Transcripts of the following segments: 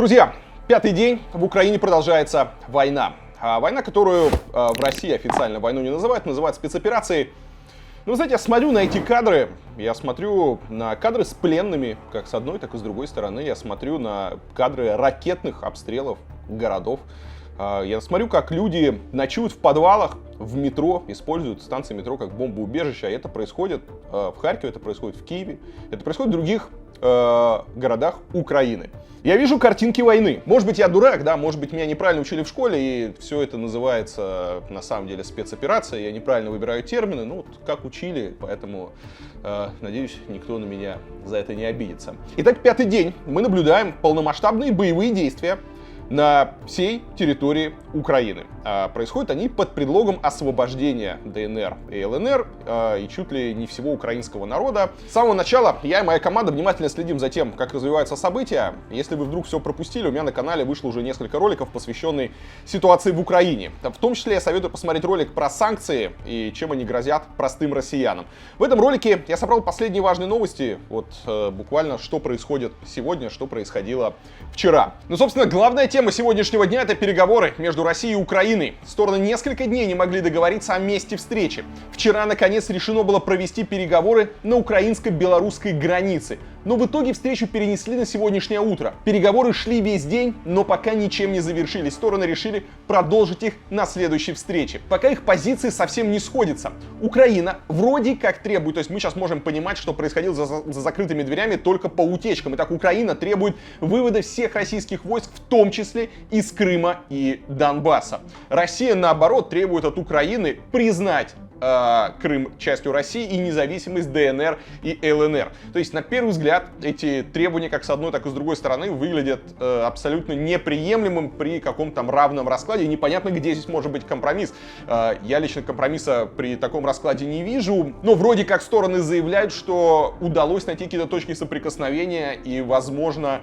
Друзья, пятый день в Украине продолжается война. Война, которую в России официально войну не называют, называют спецоперацией. Но, вы знаете, я смотрю на эти кадры, я смотрю на кадры с пленными, как с одной, так и с другой стороны. Я смотрю на кадры ракетных обстрелов городов. Я смотрю, как люди ночуют в подвалах, в метро, используют станции метро как бомбоубежище. А это происходит в Харькове, это происходит в Киеве, это происходит в других городах Украины. Я вижу картинки войны. Может быть, я дурак, да, может быть, меня неправильно учили в школе, и все это называется на самом деле спецоперация. Я неправильно выбираю термины, ну, вот как учили, поэтому, надеюсь, никто на меня за это не обидится. Итак, пятый день мы наблюдаем полномасштабные боевые действия на всей территории Украины. Происходят они под предлогом освобождения ДНР и ЛНР и чуть ли не всего украинского народа. С самого начала я и моя команда внимательно следим за тем, как развиваются события. Если вы вдруг все пропустили, у меня на канале вышло уже несколько роликов, посвященных ситуации в Украине. В том числе я советую посмотреть ролик про санкции и чем они грозят простым россиянам. В этом ролике я собрал последние важные новости, вот буквально что происходит сегодня, что происходило вчера. Ну, собственно, главная тема сегодняшнего дня — это переговоры между Россией и Украиной. Стороны несколько дней не могли договориться о месте встречи. Вчера, наконец, решено было провести переговоры на украинско-белорусской границе. Но в итоге встречу перенесли на сегодняшнее утро. Переговоры шли весь день, но пока ничем не завершились. Стороны решили продолжить их на следующей встрече. Пока их позиции совсем не сходятся. Украина вроде как требует, то есть мы сейчас можем понимать, что происходило за закрытыми дверями только по утечкам. Итак, Украина требует вывода всех российских войск, в том числе из Крыма и Донбасса. Россия, наоборот, требует от Украины признать Крым частью России и независимость ДНР и ЛНР. То есть, на первый взгляд, эти требования как с одной, так и с другой стороны выглядят абсолютно неприемлемым при каком-то там равном раскладе. И непонятно, где здесь может быть компромисс. Я лично компромисса при таком раскладе не вижу. Но вроде как стороны заявляют, что удалось найти какие-то точки соприкосновения и, возможно,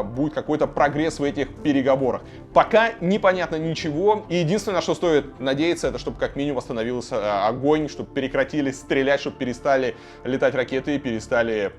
будет какой-то прогресс в этих переговорах. Пока непонятно ничего. И единственное, на что стоит надеяться, это чтобы как минимум восстановился огонь, чтобы прекратили стрелять, чтобы перестали летать ракеты и перестали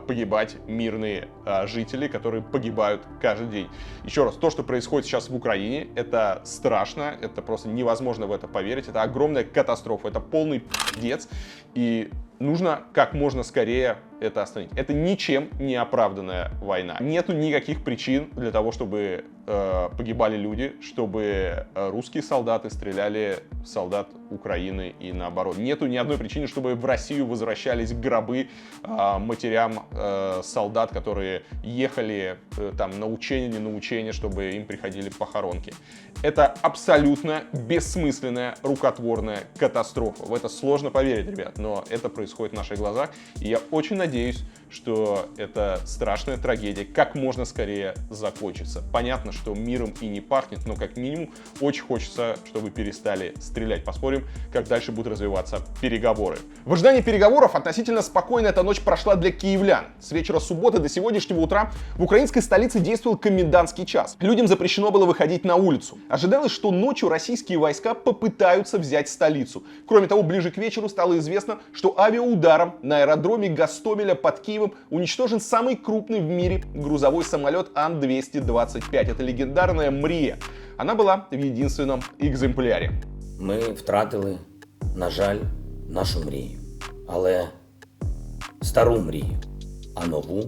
погибать мирные жители, которые погибают каждый день. Еще раз, то, что происходит сейчас в Украине, это страшно, это просто невозможно в это поверить, это огромная катастрофа, это полный пиздец, и нужно как можно скорее это остановить. Это ничем не оправданная война. Нету никаких причин для того, чтобы погибали люди, чтобы русские солдаты стреляли в солдат Украины и наоборот. Нету ни одной причины, чтобы в Россию возвращались гробы матерям солдат, которые ехали там на учение, не на учение, чтобы им приходили похоронки. Это абсолютно бессмысленная, рукотворная катастрофа. В это сложно поверить, ребят, но это происходит в наших глазах. И я очень надеюсь, что эта страшная трагедия как можно скорее закончится. Понятно, что миром и не пахнет, но как минимум очень хочется, чтобы перестали стрелять. Посмотрим, как дальше будут развиваться переговоры. В ожидании переговоров относительно спокойно эта ночь прошла для киевлян. С вечера субботы до сегодняшнего утра в украинской столице действовал комендантский час. Людям запрещено было выходить на улицу. Ожидалось, что ночью российские войска попытаются взять столицу. Кроме того, ближе к вечеру стало известно, что авиаударом на аэродроме Гостомеля под Киевом уничтожен самый крупный в мире грузовой самолет Ан-225. Это легендарная «Мрія». Она была в единственном экземпляре. Ми втратили, на жаль, нашу мрію. Але стару мрію, а нову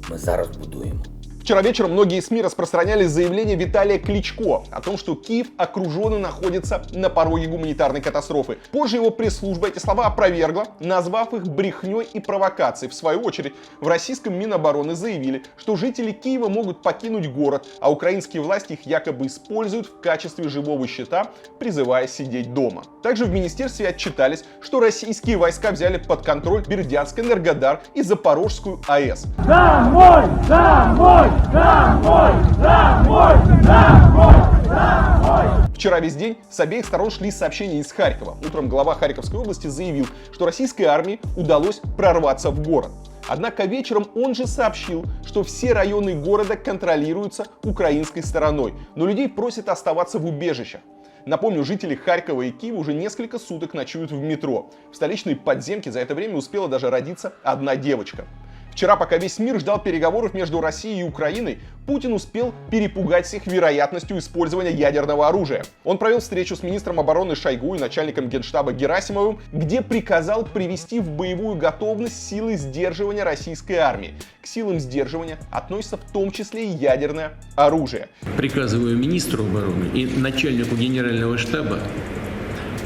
ми зараз будуємо. Вчера вечером многие СМИ распространяли заявление Виталия Кличко о том, что Киев окружен и находится на пороге гуманитарной катастрофы. Позже его пресс-служба эти слова опровергла, назвав их брехней и провокацией. В свою очередь, в российском Минобороны заявили, что жители Киева могут покинуть город, а украинские власти их якобы используют в качестве живого щита, призывая сидеть дома. Также в министерстве отчитались, что российские войска взяли под контроль Бердянск, Энергодар и Запорожскую АЭС. Домой! Домой! Домой! Домой! Домой! Домой! Вчера весь день с обеих сторон шли сообщения из Харькова. Утром глава Харьковской области заявил, что российской армии удалось прорваться в город. Однако вечером он же сообщил, что все районы города контролируются украинской стороной, но людей просят оставаться в убежищах. Напомню, жители Харькова и Киева уже несколько суток ночуют в метро. В столичной подземке за это время успела даже родиться одна девочка. Вчера, пока весь мир ждал переговоров между Россией и Украиной, Путин успел перепугать всех вероятностью использования ядерного оружия. Он провел встречу с министром обороны Шойгу и начальником генштаба Герасимовым, где приказал привести в боевую готовность силы сдерживания российской армии. К силам сдерживания относится в том числе и ядерное оружие. Приказываю министру обороны и начальнику генерального штаба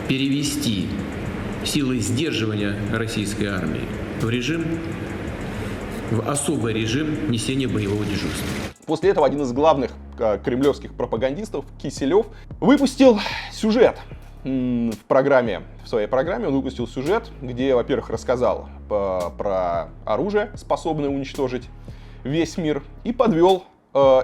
перевести силы сдерживания российской армии в особый режим несения боевого дежурства. После этого один из главных кремлевских пропагандистов, Киселев, выпустил сюжет в своей программе. Он выпустил сюжет, где, во-первых, рассказал про оружие, способное уничтожить весь мир, и подвел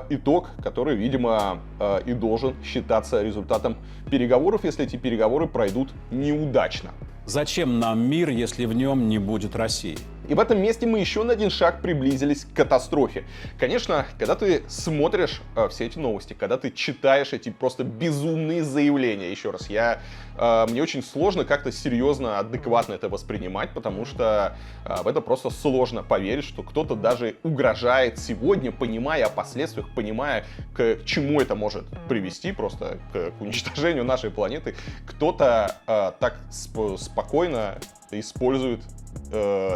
итог, который, видимо, и должен считаться результатом переговоров, если эти переговоры пройдут неудачно. Зачем нам мир, если в нем не будет России? И в этом месте мы еще на один шаг приблизились к катастрофе. Конечно, когда ты смотришь все эти новости, когда ты читаешь эти просто безумные заявления, еще раз, мне очень сложно как-то серьезно, адекватно это воспринимать, потому что в это просто сложно поверить, что кто-то даже угрожает сегодня, понимая о последствиях, понимая, к чему это может привести, просто к уничтожению нашей планеты. Кто-то так спокойно использует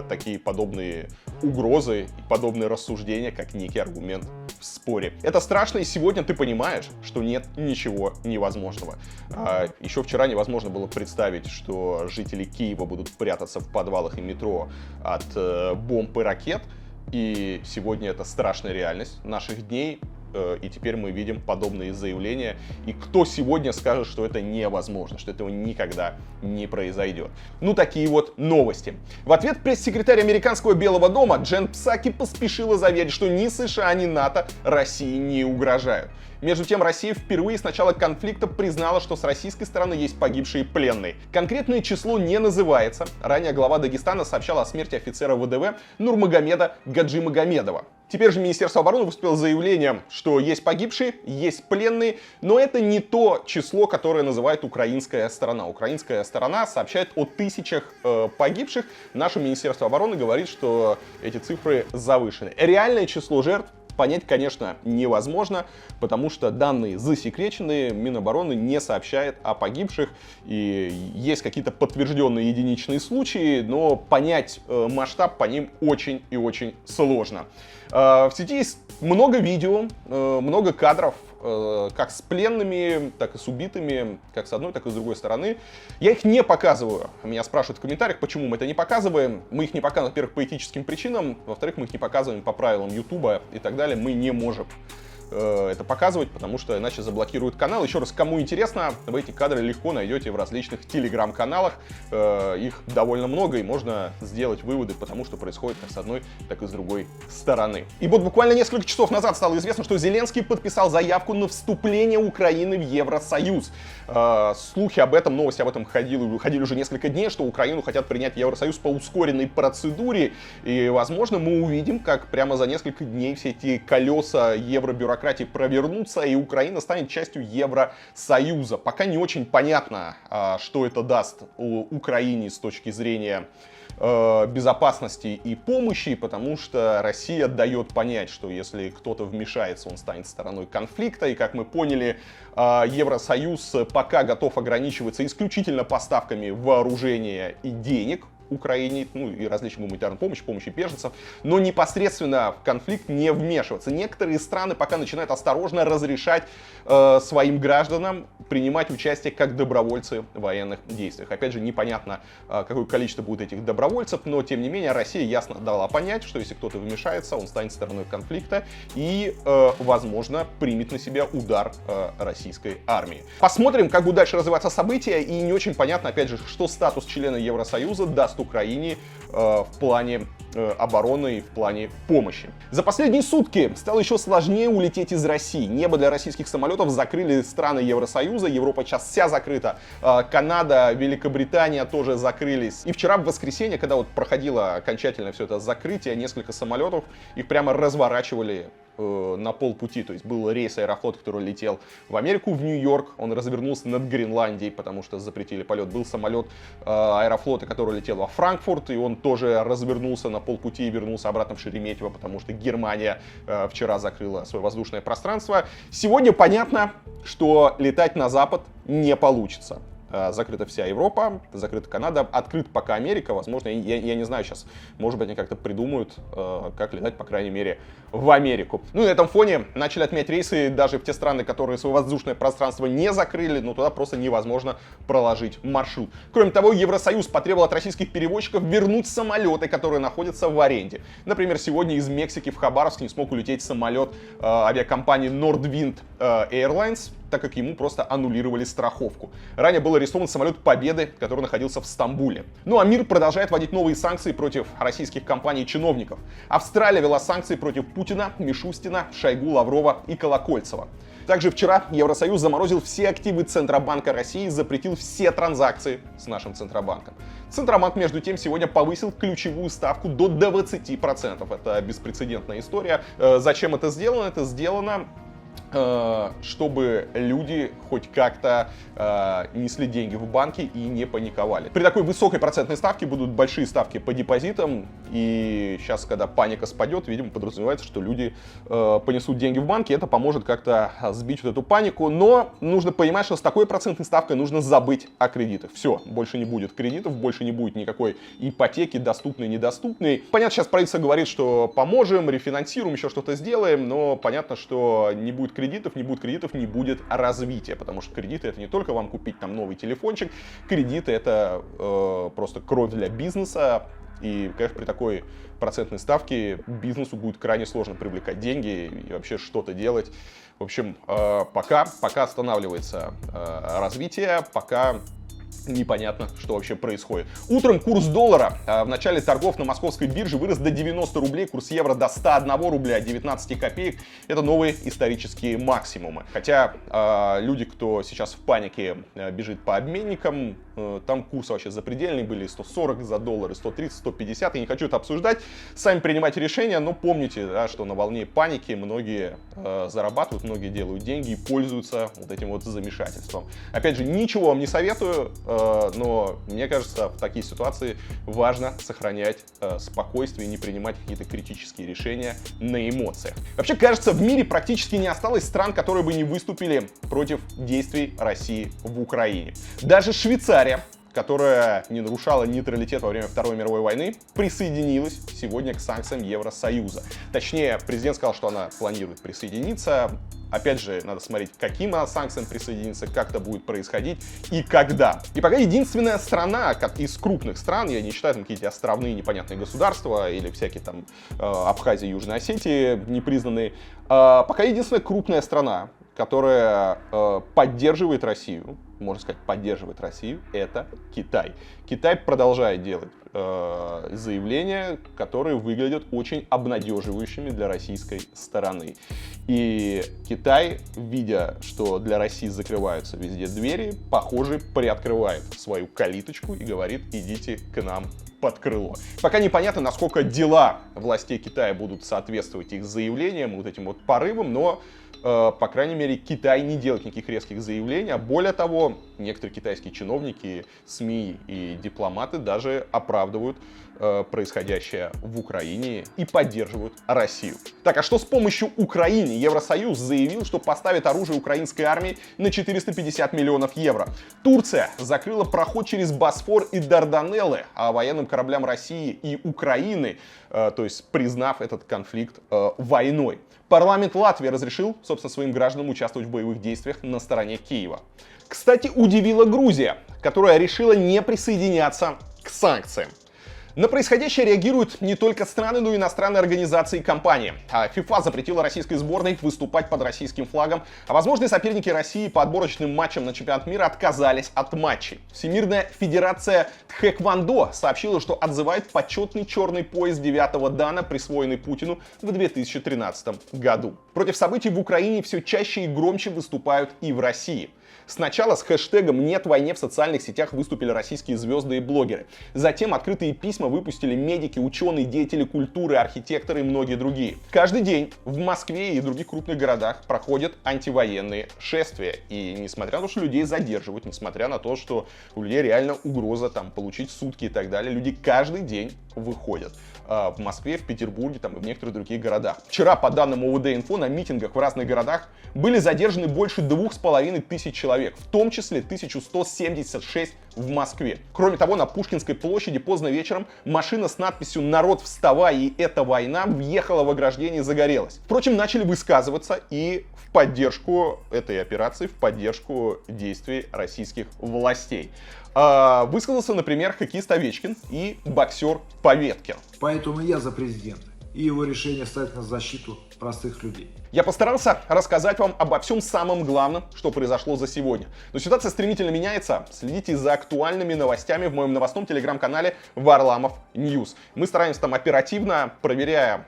такие подобные угрозы и подобные рассуждения, как некий аргумент в споре. Это страшно, и сегодня ты понимаешь, что нет ничего невозможного. Еще вчера невозможно было представить, что жители Киева будут прятаться в подвалах и метро от бомб и ракет, и сегодня это страшная реальность наших дней. И теперь мы видим подобные заявления. И кто сегодня скажет, что это невозможно, что этого никогда не произойдет? Ну, такие вот новости. В ответ пресс-секретарь американского Белого дома Джен Псаки поспешила заверить, что ни США, ни НАТО России не угрожают. Между тем, Россия впервые с начала конфликта признала, что с российской стороны есть погибшие пленные. Конкретное число не называется. Ранее глава Дагестана сообщал о смерти офицера ВДВ Нурмагомеда Гаджимагомедова. Теперь же Министерство обороны выступило с заявлением, что есть погибшие, есть пленные, но это не то число, которое называет украинская сторона. Украинская сторона сообщает о тысячах погибших. Наше Министерство обороны говорит, что эти цифры завышены. Реальное число жертв понять, конечно, невозможно, потому что данные засекречены, Минобороны не сообщает о погибших, и есть какие-то подтвержденные единичные случаи, но понять масштаб по ним очень и очень сложно. В сети есть много видео, много кадров, как с пленными, так и с убитыми, как с одной, так и с другой стороны. Я их не показываю. Меня спрашивают в комментариях, почему мы это не показываем. Мы их не показываем, во-первых, по этическим причинам, во-вторых, мы их не показываем по правилам Ютуба и так далее. Мы не можем это показывать, потому что иначе заблокируют канал. Еще раз, кому интересно, вы эти кадры легко найдете в различных телеграм-каналах. Их довольно много, и можно сделать выводы, потому что происходит как с одной, так и с другой стороны. И вот буквально несколько часов назад стало известно, что Зеленский подписал заявку на вступление Украины в Евросоюз. Слухи об этом, новости об этом ходили уже несколько дней, что Украину хотят принять в Евросоюз по ускоренной процедуре. И, возможно, мы увидим, как прямо за несколько дней все эти колеса евробюрократии провернутся, и Украина станет частью Евросоюза. Пока не очень понятно, что это даст Украине с точки зрения безопасности и помощи, потому что Россия дает понять, что если кто-то вмешается, он станет стороной конфликта. И, как мы поняли, Евросоюз пока готов ограничиваться исключительно поставками вооружения и денег Украине, ну и различной гуманитарной помощи беженцев, но непосредственно в конфликт не вмешиваться. Некоторые страны пока начинают осторожно разрешать своим гражданам принимать участие как добровольцы в военных действиях. Опять же, непонятно, какое количество будет этих добровольцев, но тем не менее Россия ясно дала понять, что если кто-то вмешается, он станет стороной конфликта и, возможно, примет на себя удар российской армии. Посмотрим, как будут дальше развиваться события, и не очень понятно, опять же, что статус члена Евросоюза даст Украине в плане обороны и в плане помощи. За последние сутки стало еще сложнее улететь из России. Небо для российских самолетов закрыли страны Евросоюза, Европа сейчас вся закрыта, Канада, Великобритания тоже закрылись. И вчера в воскресенье, когда вот проходило окончательно все это закрытие, несколько самолетов, их прямо разворачивали на полпути. То есть был рейс Аэрофлота, который летел в Америку, в Нью-Йорк. Он развернулся над Гренландией, потому что запретили полет. Был самолет Аэрофлота, который летел во Франкфурт, и он тоже развернулся на полпути и вернулся обратно в Шереметьево, потому что Германия вчера закрыла свое воздушное пространство. Сегодня понятно, что летать на запад не получится. Закрыта вся Европа, закрыта Канада, открыта пока Америка. Возможно, я не знаю сейчас, может быть, они как-то придумают, как летать, по крайней мере, в Америку. Ну и на этом фоне начали отменять рейсы даже в те страны, которые свое воздушное пространство не закрыли, но туда просто невозможно проложить маршрут. Кроме того, Евросоюз потребовал от российских перевозчиков вернуть самолеты, которые находятся в аренде. Например, сегодня из Мексики в Хабаровск не смог улететь самолет авиакомпании Nordwind Airlines, так как ему просто аннулировали страховку. Ранее был арестован самолет Победы, который находился в Стамбуле. Ну а мир продолжает вводить новые санкции против российских компаний и чиновников. Австралия ввела санкции против Путина, Мишустина, Шойгу, Лаврова и Колокольцева. Также вчера Евросоюз заморозил все активы Центробанка России и запретил все транзакции с нашим Центробанком. Центробанк, между тем, сегодня повысил ключевую ставку до 20%. Это беспрецедентная история. Зачем это сделано? Это сделано, чтобы люди хоть как-то несли деньги в банки и не паниковали. При такой высокой процентной ставке будут большие ставки по депозитам, и сейчас, когда паника спадет, видимо, подразумевается, что люди понесут деньги в банки, это поможет как-то сбить вот эту панику, но нужно понимать, что с такой процентной ставкой нужно забыть о кредитах. Все, больше не будет кредитов, больше не будет никакой ипотеки, доступной, недоступной. Понятно, сейчас правительство говорит, что поможем, рефинансируем, еще что-то сделаем, но понятно, что не будет кредитов, не будет развития, потому что кредиты — это не только вам купить там новый телефончик, кредиты — это просто кровь для бизнеса, и, конечно, при такой процентной ставке бизнесу будет крайне сложно привлекать деньги и вообще что-то делать. В общем, пока останавливается развитие, пока непонятно, что вообще происходит. Утром курс доллара в начале торгов на московской бирже вырос до 90 рублей, курс евро до 101 рубля 19 копеек. Это новые исторические максимумы. Хотя люди, кто сейчас в панике бежит по обменникам, там курсы вообще запредельные были, 140 за доллары, 130, 150. Я не хочу это обсуждать, сами принимайте решения, но помните, да, что на волне паники многие зарабатывают, многие делают деньги и пользуются вот этим вот замешательством. Опять же, ничего вам не советую, но мне кажется, в такие ситуации важно сохранять спокойствие и не принимать какие-то критические решения на эмоциях. Вообще, кажется, в мире практически не осталось стран, которые бы не выступили против действий России в Украине. Даже Швейцария, которая не нарушала нейтралитет во время Второй мировой войны, присоединилась сегодня к санкциям Евросоюза. Точнее, президент сказал, что она планирует присоединиться. Опять же, надо смотреть, к каким санкциям присоединиться, как это будет происходить и когда. И пока единственная страна из крупных стран, я не считаю там какие-то островные непонятные государства или всякие там Абхазия, Южная Осетия непризнанные, пока единственная крупная страна, которая поддерживает Россию, можно сказать, поддерживает Россию, это Китай. Китай продолжает делать заявления, которые выглядят очень обнадеживающими для российской стороны. И Китай, видя, что для России закрываются везде двери, похоже, приоткрывает свою калиточку и говорит: идите к нам под крыло. Пока непонятно, насколько дела властей Китая будут соответствовать их заявлениям, вот этим вот порывам, но по крайней мере, Китай не делает никаких резких заявлений. А более того, некоторые китайские чиновники, СМИ и дипломаты даже оправдывают происходящее в Украине и поддерживают Россию. Так, а что с помощью Украины? Евросоюз заявил, что поставит оружие украинской армии на 450 миллионов евро. Турция закрыла проход через Босфор и Дарданеллы военным кораблям России и Украины, то есть признав этот конфликт войной. Парламент Латвии разрешил, собственно, своим гражданам участвовать в боевых действиях на стороне Киева. Кстати, удивила Грузия, которая решила не присоединяться к санкциям. На происходящее реагируют не только страны, но и иностранные организации и компании. ФИФА запретила российской сборной выступать под российским флагом, а возможные соперники России по отборочным матчам на чемпионат мира отказались от матчей. Всемирная федерация тхэквондо сообщила, что отзывает почетный черный пояс 9-го дана, присвоенный Путину в 2013 году. Против событий в Украине все чаще и громче выступают и в России. Сначала с хэштегом «Нет войне» в социальных сетях выступили российские звезды и блогеры. Затем открытые письма выпустили медики, ученые, деятели культуры, архитекторы и многие другие. Каждый день в Москве и других крупных городах проходят антивоенные шествия. И несмотря на то, что людей задерживают, несмотря на то, что у людей реально угроза там получить сутки и так далее, люди каждый день выходят. В Москве, в Петербурге там, и в некоторых других городах. Вчера, по данным ОВД-инфо, на митингах в разных городах были задержаны больше 2500 человек, в том числе 1176 в Москве. Кроме того, на Пушкинской площади поздно вечером машина с надписью «Народ, вставай, и это война» въехала в ограждение и загорелась. Впрочем, начали высказываться и в поддержку этой операции, в поддержку действий российских властей. Высказался, например, хоккеист Овечкин и боксер Поветкин. Поэтому я за президента и его решение стать на защиту простых людей. Я постарался рассказать вам обо всем самом главном, что произошло за сегодня. Но ситуация стремительно меняется. Следите за актуальными новостями в моем новостном телеграм-канале Варламов Ньюс. Мы стараемся там оперативно, проверяя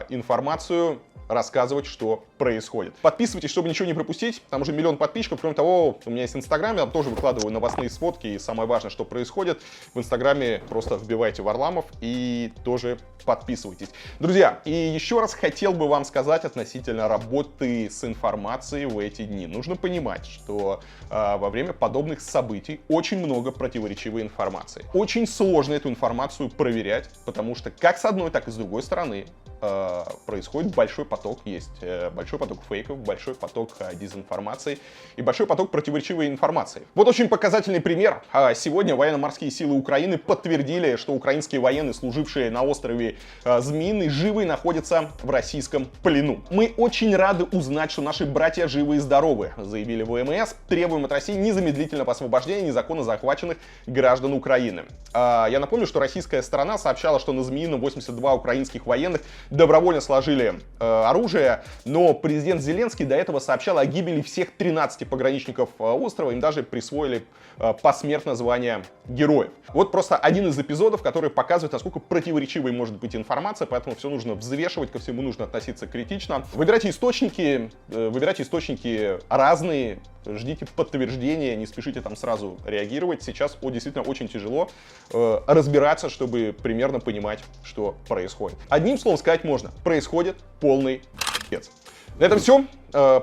информацию, рассказывать, что происходит. Подписывайтесь, чтобы ничего не пропустить. Там уже 1 000 000 подписчиков. Кроме того, у меня есть Инстаграм, я там тоже выкладываю новостные сводки. И самое важное, что происходит, в Инстаграме просто вбивайте Варламов и тоже подписывайтесь. Друзья, и еще раз хотел бы вам сказать относительно работы с информацией в эти дни. Нужно понимать, что во время подобных событий очень много противоречивой информации. Очень сложно эту информацию проверять, потому что как с одной, так и с другой стороны происходит большой поток, есть большой поток фейков, большой поток дезинформации и большой поток противоречивой информации. Вот очень показательный пример. Сегодня военно-морские силы Украины подтвердили, что украинские военные, служившие на острове Змеиный, живы и находятся в российском плену. Мы очень рады узнать, что наши братья живы и здоровы, заявили ВМС. Требуем от России незамедлительного освобождения незаконно захваченных граждан Украины. Я напомню, что российская сторона сообщала, что на Змеином 82 украинских военных добровольно сложили оружие, но президент Зеленский до этого сообщал о гибели всех 13 пограничников острова, им даже присвоили посмертно звание героев. Вот просто один из эпизодов, который показывает, насколько противоречивой может быть информация, поэтому все нужно взвешивать, ко всему нужно относиться критично. Выбирайте источники разные, ждите подтверждения, не спешите там сразу реагировать. Сейчас действительно очень тяжело разбираться, чтобы примерно понимать, что происходит. Одним словом сказать можно, происходит полный пи***ц. На этом все.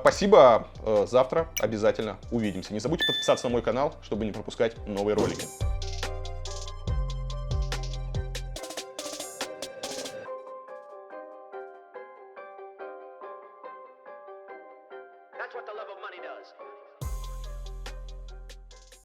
Спасибо. Завтра обязательно увидимся. Не забудьте подписаться на мой канал, чтобы не пропускать новые ролики.